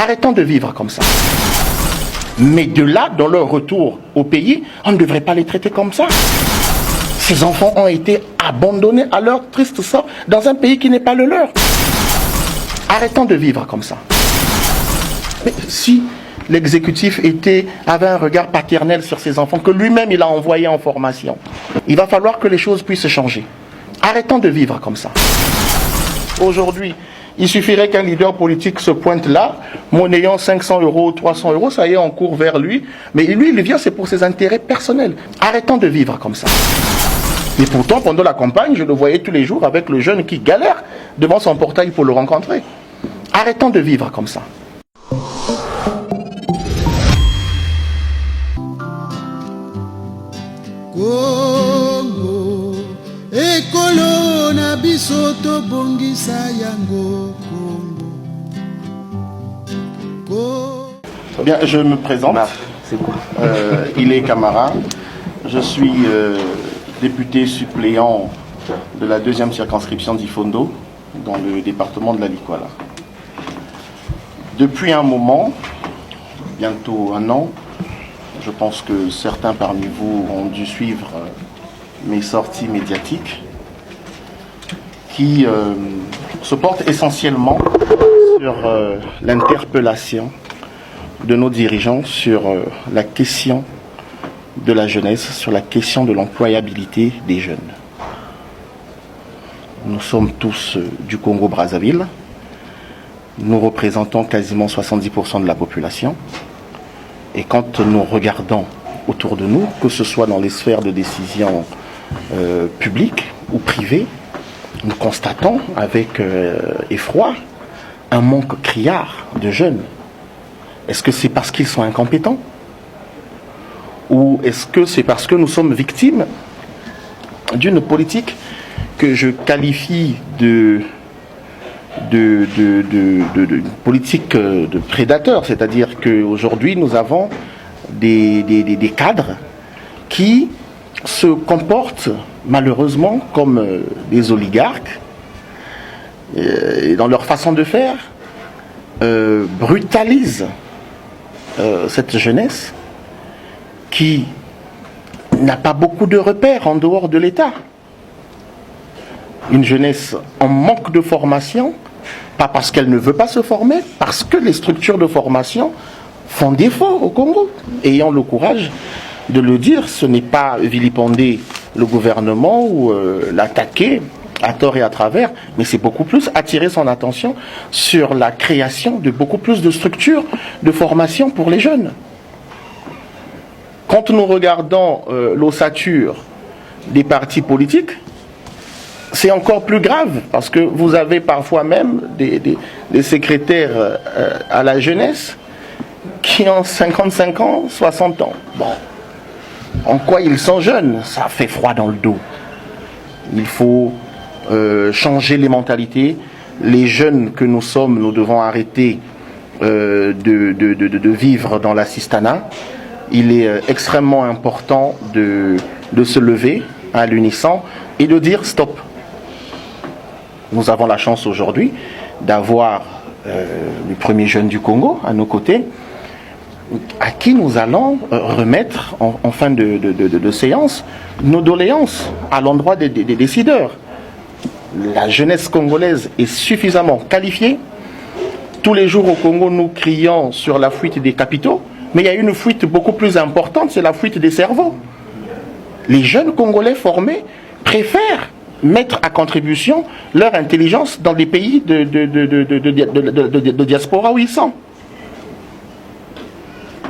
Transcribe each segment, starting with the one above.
Arrêtons de vivre comme ça. Mais de là, dans leur retour au pays, on ne devrait pas les traiter comme ça. Ces enfants ont été abandonnés à leur triste sort dans un pays qui n'est pas le leur. Arrêtons de vivre comme ça. Mais si l'exécutif avait un regard paternel sur ses enfants, que lui-même il a envoyé en formation, il va falloir que les choses puissent changer. Arrêtons de vivre comme ça. Aujourd'hui, il suffirait qu'un leader politique se pointe là, monnayant 500 €, 300 €, ça y est, on court vers lui. Mais lui, il vient, c'est pour ses intérêts personnels. Arrêtons de vivre comme ça. Et pourtant, pendant la campagne, je le voyais tous les jours avec le jeune qui galère devant son portail pour le rencontrer. Arrêtons de vivre comme ça. Congo, ekolo na biso tobongisa yango Congo. Bien, je me présente. Il est Camara. Je suis député suppléant de la 2e circonscription d'Ifondo dans le département de la Likwala. Depuis un moment, bientôt un an, je pense que certains parmi vous ont dû suivre mes sorties médiatiques qui se portent essentiellement sur l'interpellation de nos dirigeants sur la question de la jeunesse, sur la question de l'employabilité des jeunes. Nous sommes tous du Congo-Brazzaville. Nous représentons quasiment 70% de la population. Et quand nous regardons autour de nous, que ce soit dans les sphères de décision publiques ou privées, nous constatons avec effroi un manque criard de jeunes. Est-ce que c'est parce qu'ils sont incompétents? Ou est-ce que c'est parce que nous sommes victimes d'une politique que je qualifie de politique de prédateur, c'est-à-dire qu'aujourd'hui nous avons des cadres qui se comportent malheureusement comme des oligarques et dans leur façon de faire brutalisent cette jeunesse qui n'a pas beaucoup de repères en dehors de l'État. Une jeunesse en manque de formation, pas parce qu'elle ne veut pas se former, parce que les structures de formation font défaut au Congo. Ayant le courage de le dire, ce n'est pas vilipender le gouvernement ou l'attaquer à tort et à travers, mais c'est beaucoup plus attirer son attention sur la création de beaucoup plus de structures de formation pour les jeunes. Quand nous regardons l'ossature des partis politiques, c'est encore plus grave, parce que vous avez parfois même des secrétaires à la jeunesse qui ont 55 ans, 60 ans. Bon, en quoi ils sont jeunes? Ça fait froid dans le dos. Il faut changer les mentalités. Les jeunes que nous sommes, nous devons arrêter de vivre dans l'assistanat. Il est extrêmement important de se lever à l'unisson et de dire stop. Nous avons la chance aujourd'hui d'avoir le premier jeune du Congo à nos côtés, à qui nous allons remettre en fin de séance nos doléances à l'endroit des décideurs. La jeunesse congolaise est suffisamment qualifiée. Tous les jours au Congo, nous crions sur la fuite des capitaux, mais il y a une fuite beaucoup plus importante, c'est la fuite des cerveaux. Les jeunes Congolais formés préfèrent mettre à contribution leur intelligence dans les pays de diaspora où ils sont.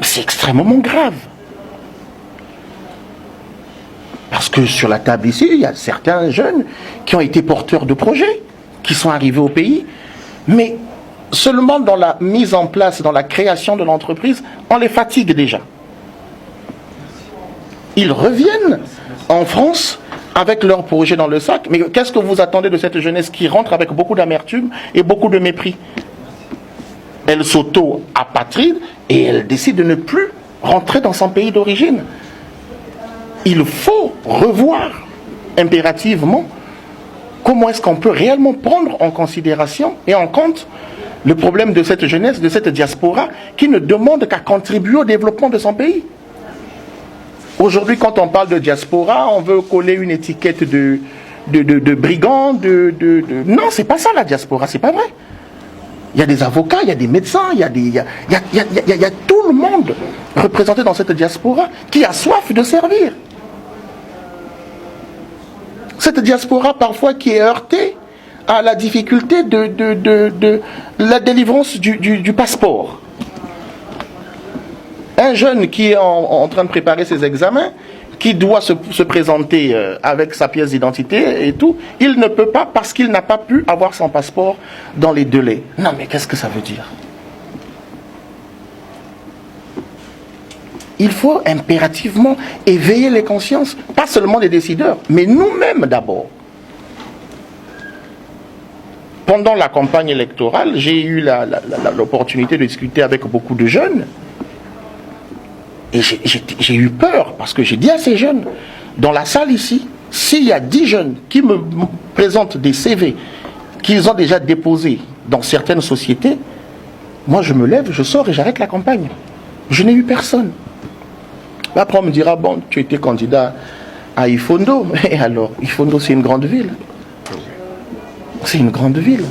C'est extrêmement grave. Parce que sur la table ici, il y a certains jeunes qui ont été porteurs de projets, qui sont arrivés au pays, mais seulement dans la mise en place, dans la création de l'entreprise, on les fatigue déjà. Ils reviennent en France avec leurs projets dans le sac, mais qu'est-ce que vous attendez de cette jeunesse qui rentre avec beaucoup d'amertume et beaucoup de mépris? Elle s'auto-apatride et elle décide de ne plus rentrer dans son pays d'origine. Il faut revoir impérativement comment est-ce qu'on peut réellement prendre en considération et en compte le problème de cette jeunesse, de cette diaspora, qui ne demande qu'à contribuer au développement de son pays. Aujourd'hui, quand on parle de diaspora, on veut coller une étiquette de brigands, Non, c'est pas ça la diaspora, c'est pas vrai. Il y a des avocats, il y a des médecins, il y a tout le monde représenté dans cette diaspora qui a soif de servir. Cette diaspora parfois qui est heurtée à la difficulté de la délivrance du passeport. Un jeune qui est en train de préparer ses examens, qui doit se présenter avec sa pièce d'identité et tout, il ne peut pas parce qu'il n'a pas pu avoir son passeport dans les délais. Non, mais qu'est-ce que ça veut dire? Il faut impérativement éveiller les consciences, pas seulement des décideurs, mais nous-mêmes d'abord. Pendant la campagne électorale, j'ai eu l'opportunité de discuter avec beaucoup de jeunes. Et j'ai eu peur, parce que j'ai dit à ces jeunes, dans la salle ici, s'il y a 10 jeunes qui me présentent des CV qu'ils ont déjà déposés dans certaines sociétés, moi je me lève, je sors et j'arrête la campagne. Je n'ai eu personne. Après on me dira, bon, tu étais candidat à Ifondo. Et alors, Ifondo c'est une grande ville. C'est une grande ville.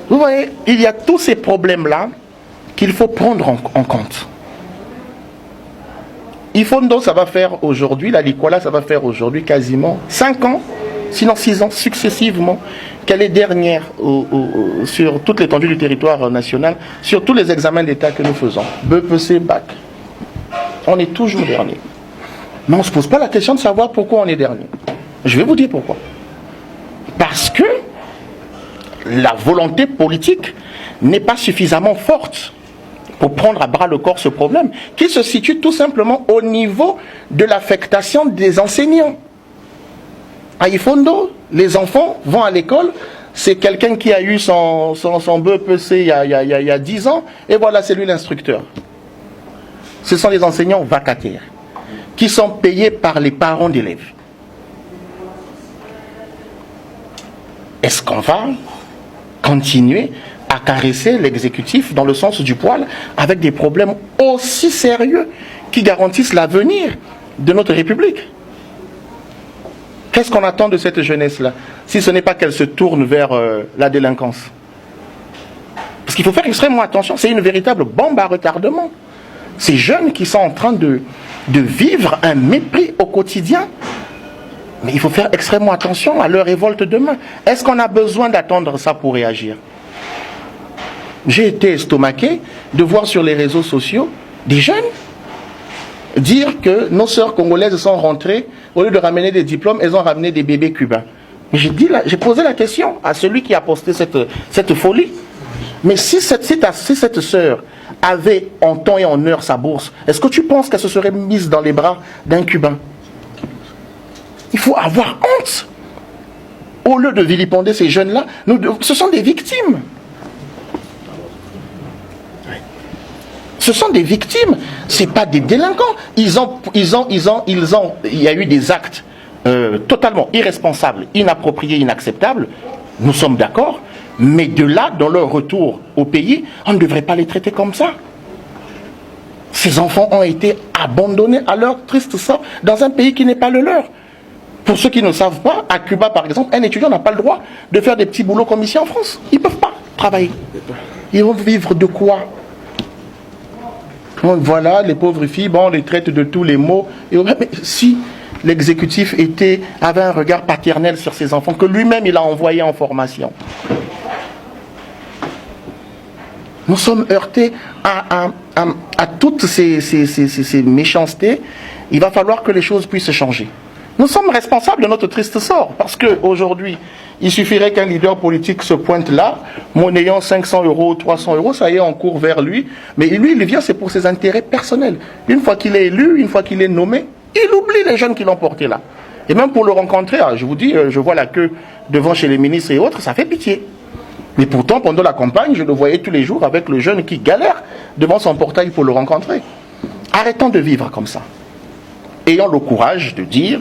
Vous voyez, il y a tous ces problèmes-là qu'il faut prendre en compte. Ifondo, ça va faire aujourd'hui, la Likwala, ça va faire aujourd'hui quasiment 5 ans, sinon 6 ans, successivement, qu'elle est dernière sur toute l'étendue du territoire national, sur tous les examens d'État que nous faisons. BEPC, BAC. On est toujours dernier. Mais on ne se pose pas la question de savoir pourquoi on est dernier. Je vais vous dire pourquoi. Parce que la volonté politique n'est pas suffisamment forte pour prendre à bras le corps ce problème, qui se situe tout simplement au niveau de l'affectation des enseignants. À Ifondo, les enfants vont à l'école, c'est quelqu'un qui a eu son BEPC il y a 10 ans, et voilà, c'est lui l'instructeur. Ce sont les enseignants vacataires, qui sont payés par les parents d'élèves. Est-ce qu'on va continuer à caresser l'exécutif dans le sens du poil avec des problèmes aussi sérieux qui garantissent l'avenir de notre République? Qu'est-ce qu'on attend de cette jeunesse-là, si ce n'est pas qu'elle se tourne vers la délinquance? Parce qu'il faut faire extrêmement attention, c'est une véritable bombe à retardement. Ces jeunes qui sont en train de vivre un mépris au quotidien, mais il faut faire extrêmement attention à leur révolte demain. Est-ce qu'on a besoin d'attendre ça pour réagir? J'ai été estomaqué de voir sur les réseaux sociaux des jeunes dire que nos sœurs congolaises sont rentrées, au lieu de ramener des diplômes, elles ont ramené des bébés cubains. Mais j'ai posé la question à celui qui a posté cette folie. Mais si cette sœur avait en temps et en heure sa bourse, est-ce que tu penses qu'elle se serait mise dans les bras d'un Cubain? Il faut avoir honte. Au lieu de vilipender ces jeunes-là, ce sont des victimes. Ce sont des victimes, ce n'est pas des délinquants. Il y a eu des actes totalement irresponsables, inappropriés, inacceptables. Nous sommes d'accord, mais de là, dans leur retour au pays, on ne devrait pas les traiter comme ça. Ces enfants ont été abandonnés à leur triste sort dans un pays qui n'est pas le leur. Pour ceux qui ne savent pas, à Cuba par exemple, un étudiant n'a pas le droit de faire des petits boulots comme ici en France. Ils ne peuvent pas travailler. Ils vont vivre de quoi? Voilà, les pauvres filles, bon, on les traite de tous les maux. Mais si l'exécutif avait un regard paternel sur ses enfants, que lui-même il a envoyé en formation. Nous sommes heurtés à toutes ces méchancetés. Il va falloir que les choses puissent changer. Nous sommes responsables de notre triste sort, parce qu'aujourd'hui, il suffirait qu'un leader politique se pointe là, monnayant 500 €, 300 €, ça y est, on court vers lui. Mais lui, il vient, c'est pour ses intérêts personnels. Une fois qu'il est élu, une fois qu'il est nommé, il oublie les jeunes qui l'ont porté là. Et même pour le rencontrer, je vous dis, je vois la queue devant chez les ministres et autres, ça fait pitié. Mais pourtant, pendant la campagne, je le voyais tous les jours avec le jeune qui galère devant son portail pour le rencontrer. Arrêtons de vivre comme ça. Ayons le courage de dire,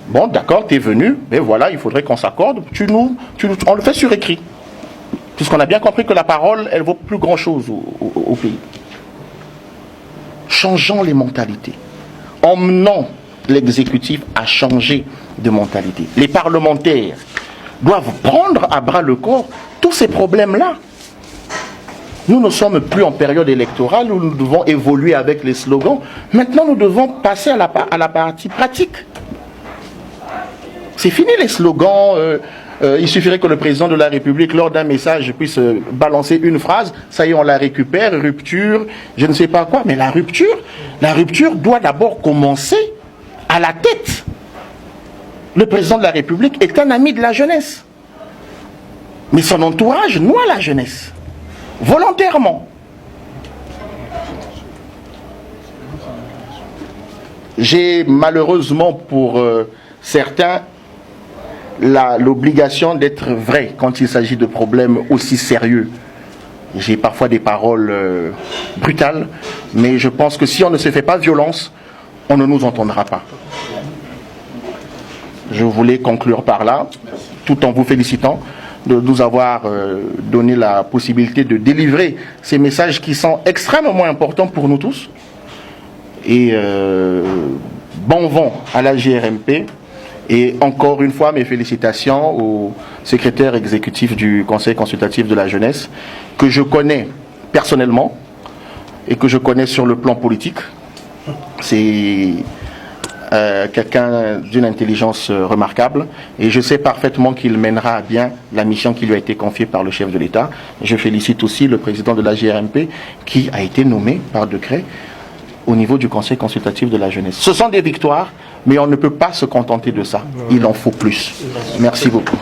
bon, d'accord, tu es venu, mais voilà, il faudrait qu'on s'accorde, on le fait sur écrit. Puisqu'on a bien compris que la parole, elle vaut plus grand-chose au pays. Changeons les mentalités. Emmenons l'exécutif à changer de mentalité. Les parlementaires doivent prendre à bras le corps tous ces problèmes-là. Nous ne sommes plus en période électorale où nous devons évoluer avec les slogans. Maintenant, nous devons passer à la partie pratique. C'est fini les slogans. Il suffirait que le président de la République, lors d'un message, puisse balancer une phrase. Ça y est, on la récupère. Rupture, je ne sais pas quoi. Mais la rupture doit d'abord commencer à la tête. Le président de la République est un ami de la jeunesse. Mais son entourage noie la jeunesse. Volontairement. J'ai malheureusement pour certains l'obligation d'être vrai quand il s'agit de problèmes aussi sérieux. J'ai parfois des paroles brutales, mais je pense que si on ne se fait pas violence, on ne nous entendra pas. Je voulais conclure par là, tout en vous félicitant de nous avoir donné la possibilité de délivrer ces messages qui sont extrêmement importants pour nous tous. Et bon vent à la JRMP. Et encore une fois, mes félicitations au secrétaire exécutif du Conseil consultatif de la jeunesse, que je connais personnellement et que je connais sur le plan politique. C'est quelqu'un d'une intelligence remarquable et je sais parfaitement qu'il mènera à bien la mission qui lui a été confiée par le chef de l'État. Je félicite aussi le président de la JRMP qui a été nommé par décret au niveau du Conseil consultatif de la jeunesse. Ce sont des victoires, mais on ne peut pas se contenter de ça. Il en faut plus. Merci beaucoup.